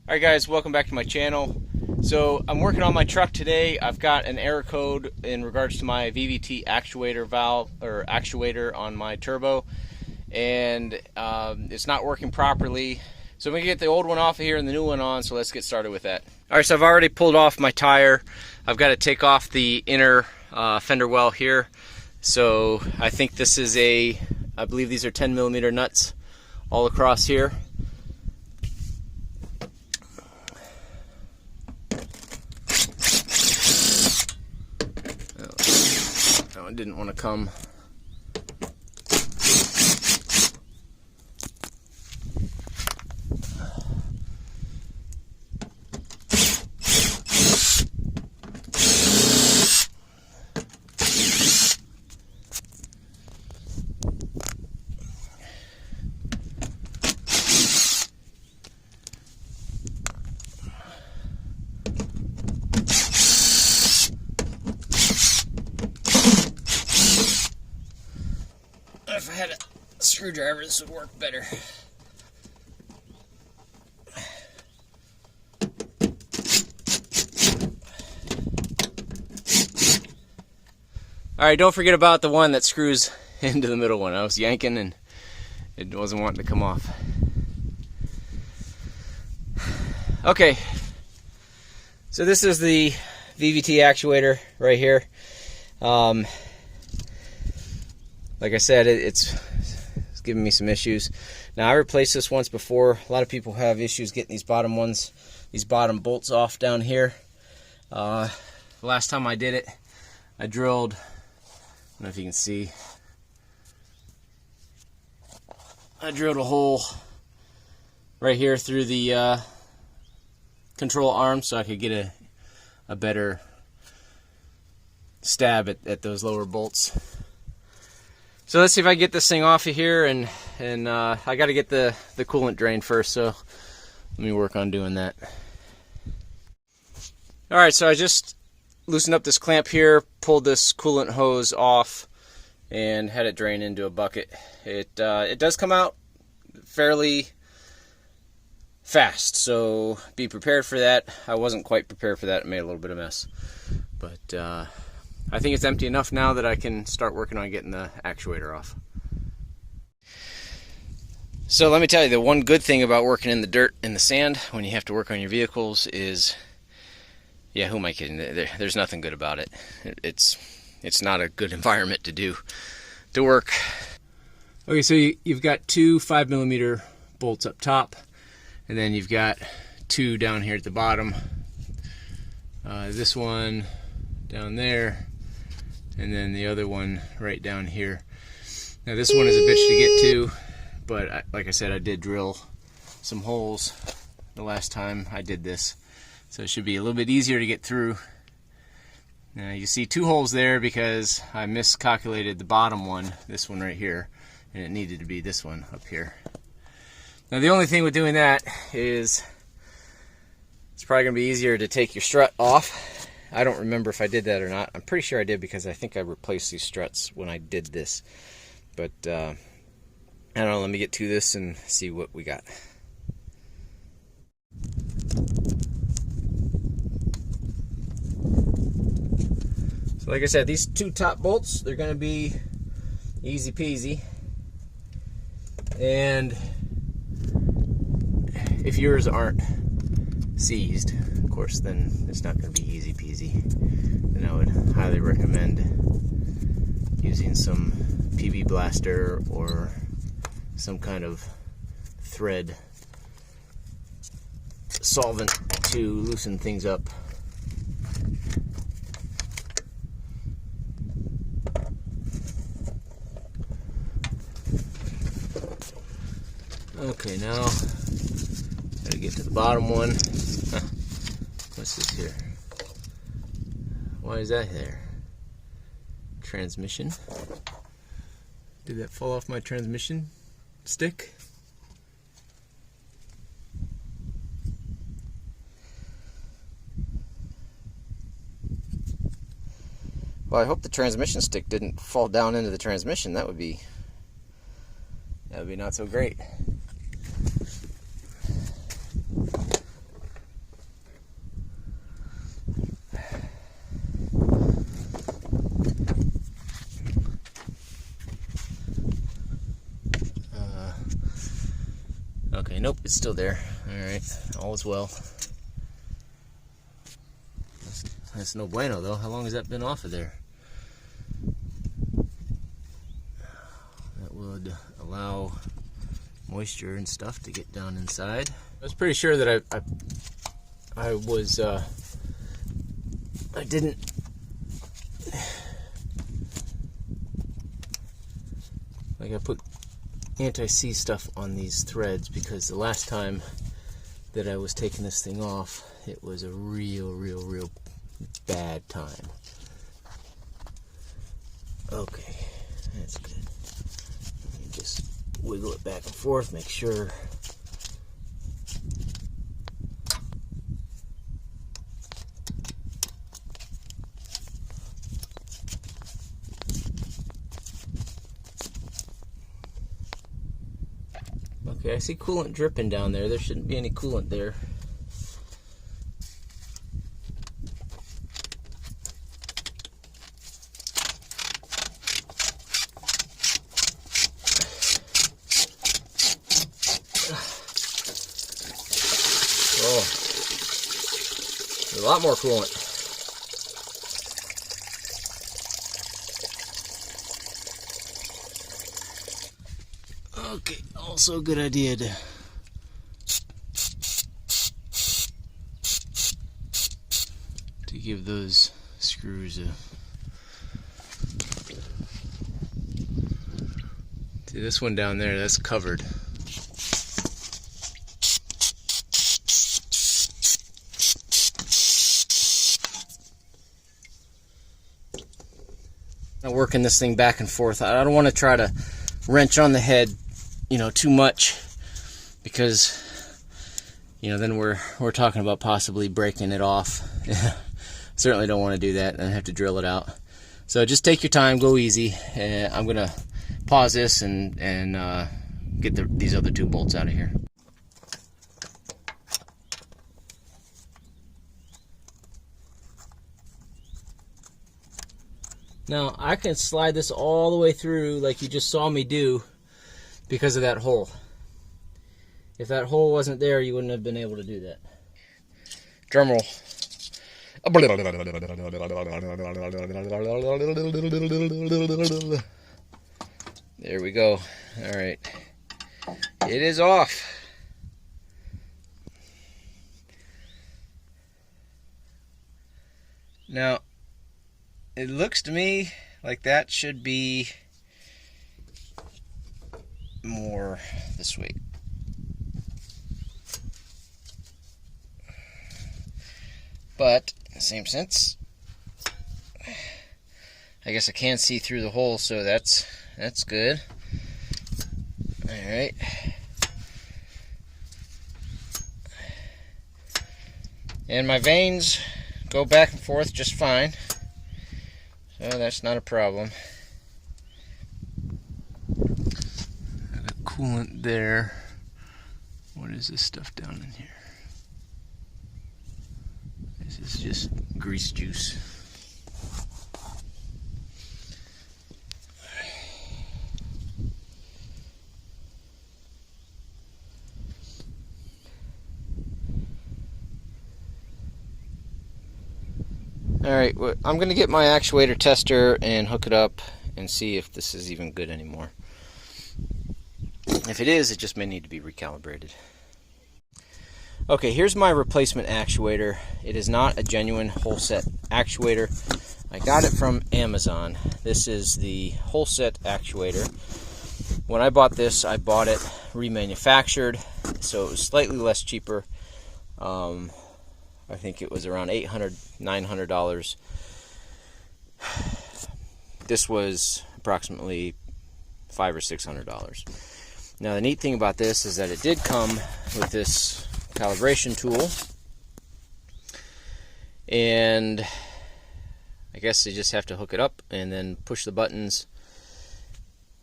Alright guys, welcome back to my channel. So I'm working on my truck today. I've got an error code in regards to my VVT actuator valve or actuator on my turbo, and it's not working properly. So I'm going to get the old one off of here and the new one on, so let's get started with that. Alright, so I've already pulled off my tire. I've got to take off the inner fender well here. So I think this is I believe these are 10mm nuts all across here. I didn't want to come. If I had a screwdriver, this would work better. Alright, don't forget about the one that screws into the middle one. I was yanking and it wasn't wanting to come off. Okay, so this is the VVT actuator right here. Like I said, it's giving me some issues. Now, I replaced this once before. A lot of people have issues getting these bottom bolts off down here. The last time I did it, I drilled, I don't know if you can see, I drilled a hole right here through the control arm so I could get a better stab at those lower bolts. So let's see if I can get this thing off of here, and I got to get the coolant drain first, so let me work on doing that. Alright, so I just loosened up this clamp here, pulled this coolant hose off, and had it drain into a bucket. It does come out fairly fast, so be prepared for that. I wasn't quite prepared for that. It made a little bit of mess. But I think it's empty enough now that I can start working on getting the actuator off. So let me tell you, the one good thing about working in the dirt and the sand when you have to work on your vehicles is, yeah, who am I kidding? There's nothing good about it. It's not a good environment to work. Okay, so you've got two 5mm bolts up top, and then you've got two down here at the bottom. This one down there, and then the other one right down here. Now this one is a bitch to get to, but like I said, I did drill some holes the last time I did this, so it should be a little bit easier to get through. Now you see two holes there because I miscalculated the bottom one, this one right here, and it needed to be this one up here. Now the only thing with doing that is it's probably going to be easier to take your strut off. I don't remember if I did that or not. I'm pretty sure I did because I think I replaced these struts when I did this. But I don't know, let me get to this and see what we got. So like I said, these two top bolts, they're going to be easy peasy. And if yours aren't seized, of course, then it's not going to be easy peasy. And I would highly recommend using some PB blaster or some kind of thread solvent to loosen things up. Okay, now gotta get to the bottom one. What's this here? Why is that there? Transmission. Did that fall off my transmission stick? Well, I hope the transmission stick didn't fall down into the transmission. That would be not so great. nope, it's still there. Alright, all is well. That's no bueno though. How long has that been off of there? That would allow moisture and stuff to get down inside. I was pretty sure that I didn't like I put anti-seize stuff on these threads, because the last time that I was taking this thing off, it was a real bad time. Okay, that's good. Let me just wiggle it back and forth, make sure. Okay, I see coolant dripping down there. There shouldn't be any coolant there. Oh, there's a lot more coolant. Okay, also a good idea to give those screws a... See this one down there, that's covered. I'm working this thing back and forth. I don't want to try to wrench on the head, you know, too much, because, you know, then we're talking about possibly breaking it off. Certainly don't want to do that and have to drill it out. So just take your time, go easy. I'm gonna pause this and get these other two bolts out of here. Now I can slide this all the way through like you just saw me do because of that hole. If that hole wasn't there, you wouldn't have been able to do that. Drum roll. There we go. All right. It is off. Now, it looks to me like that should be more this way. But in the same sense, I guess I can see through the hole, so that's good. All right. And my vanes go back and forth just fine, so that's not a problem. Got a coolant there. What is this stuff down in here? This is just grease juice. Alright, well, I'm going to get my actuator tester and hook it up and see if this is even good anymore. If it is, it just may need to be recalibrated. Okay, here's my replacement actuator. It is not a genuine whole set actuator. I got it from Amazon. This is the whole set actuator. When I bought this, I bought it remanufactured, so it was slightly less cheaper. I think it was around $800, $900. This was approximately $500 or $600. Now the neat thing about this is that it did come with this calibration tool, and I guess you just have to hook it up and then push the buttons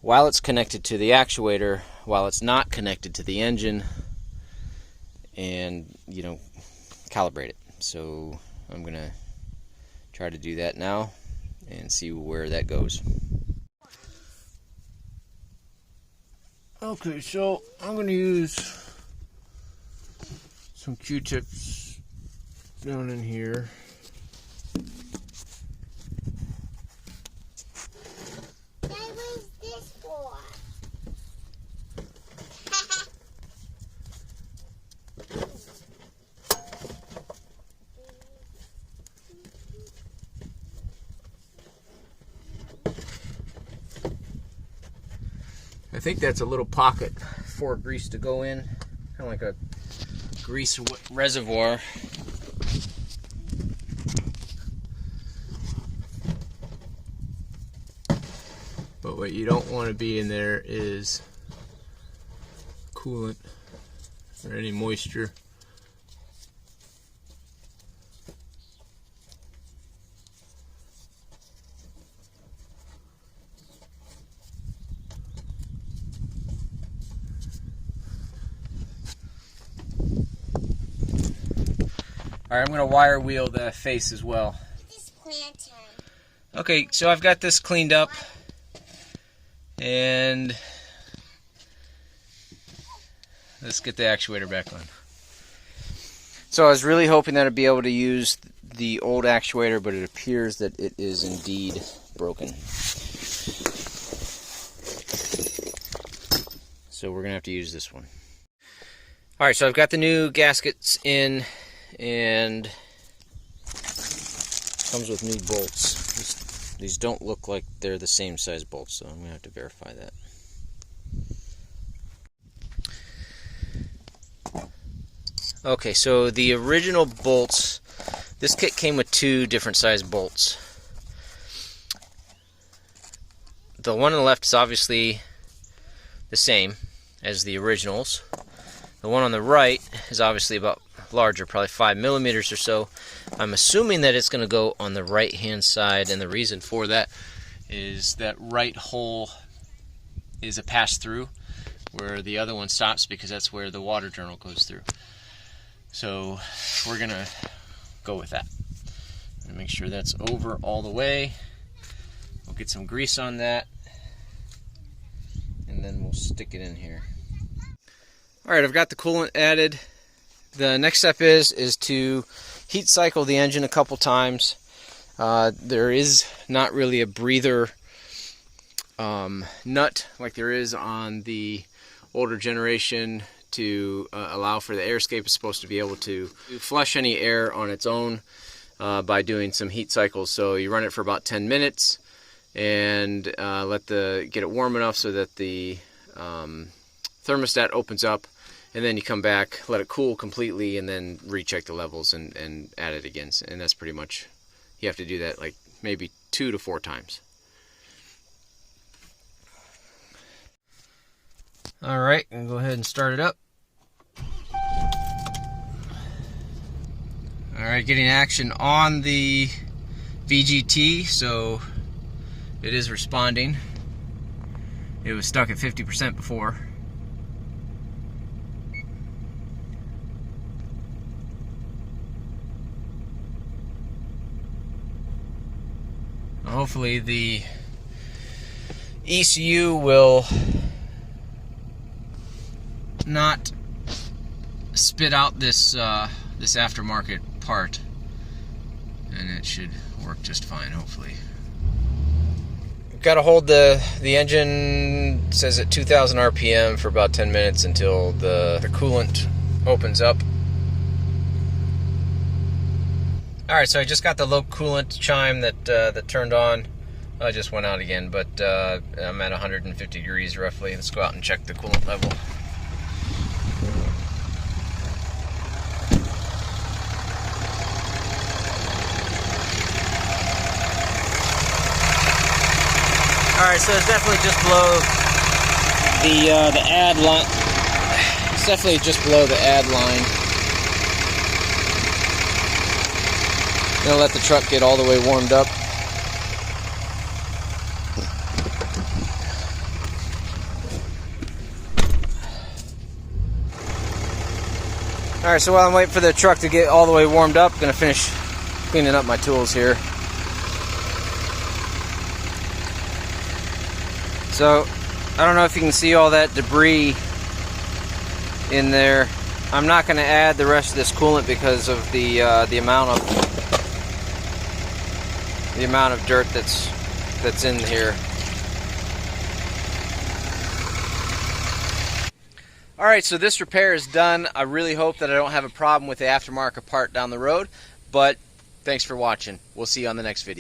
while it's connected to the actuator, while it's not connected to the engine, and, you know, calibrate it. So I'm gonna try to do that now and see where that goes. Okay, so I'm gonna use some Q-tips down in here. What was this for? I think that's a little pocket for grease to go in, kind of like a grease reservoir. But what you don't want to be in there is coolant or any moisture. Alright, I'm going to wire wheel the face as well. This planter. Okay, so I've got this cleaned up, and let's get the actuator back on. So I was really hoping that I'd be able to use the old actuator, but it appears that it is indeed broken. So we're going to have to use this one. Alright, so I've got the new gaskets in, and comes with new bolts. These don't look like they're the same size bolts, so I'm going to have to verify that. Okay, so the original bolts, this kit came with 2 different size bolts. The one on the left is obviously the same as the originals. The one on the right is obviously about larger, probably 5 millimeters or so. I'm assuming that it's going to go on the right hand side, and the reason for that is that right hole is a pass-through where the other one stops, because that's where the water journal goes through. So we're going to go with that. And make sure that's over all the way. We'll get some grease on that, and then we'll stick it in here. Alright, I've got the coolant added. The next step is to heat cycle the engine a couple times. There is not really a breather nut like there is on the older generation to allow for the air escape. It's supposed to be able to flush any air on its own by doing some heat cycles. So you run it for about 10 minutes and get it warm enough so that the thermostat opens up. And then you come back, let it cool completely, and then recheck the levels and add it again. And that's pretty much, you have to do that like maybe 2 to 4 times. Alright, I'm going to go ahead and start it up. Alright, getting action on the VGT, so it is responding. It was stuck at 50% before. Hopefully the ECU will not spit out this this aftermarket part, and it should work just fine, hopefully. Got to hold the engine, it says at 2,000 RPM for about 10 minutes until the coolant opens up. Alright, so I just got the low coolant chime that turned on. I just went out again, but I'm at 150 degrees roughly. Let's go out and check the coolant level. Alright, so it's definitely just below the add line. It's definitely just below the add line. Gonna let the truck get all the way warmed up. Alright, so while I'm waiting for the truck to get all the way warmed up, I'm gonna finish cleaning up my tools here. So, I don't know if you can see all that debris in there. I'm not going to add the rest of this coolant because of the amount of dirt that's in here. Alright, so this repair is done. I really hope that I don't have a problem with the aftermarket part down the road, but thanks for watching. We'll see you on the next video.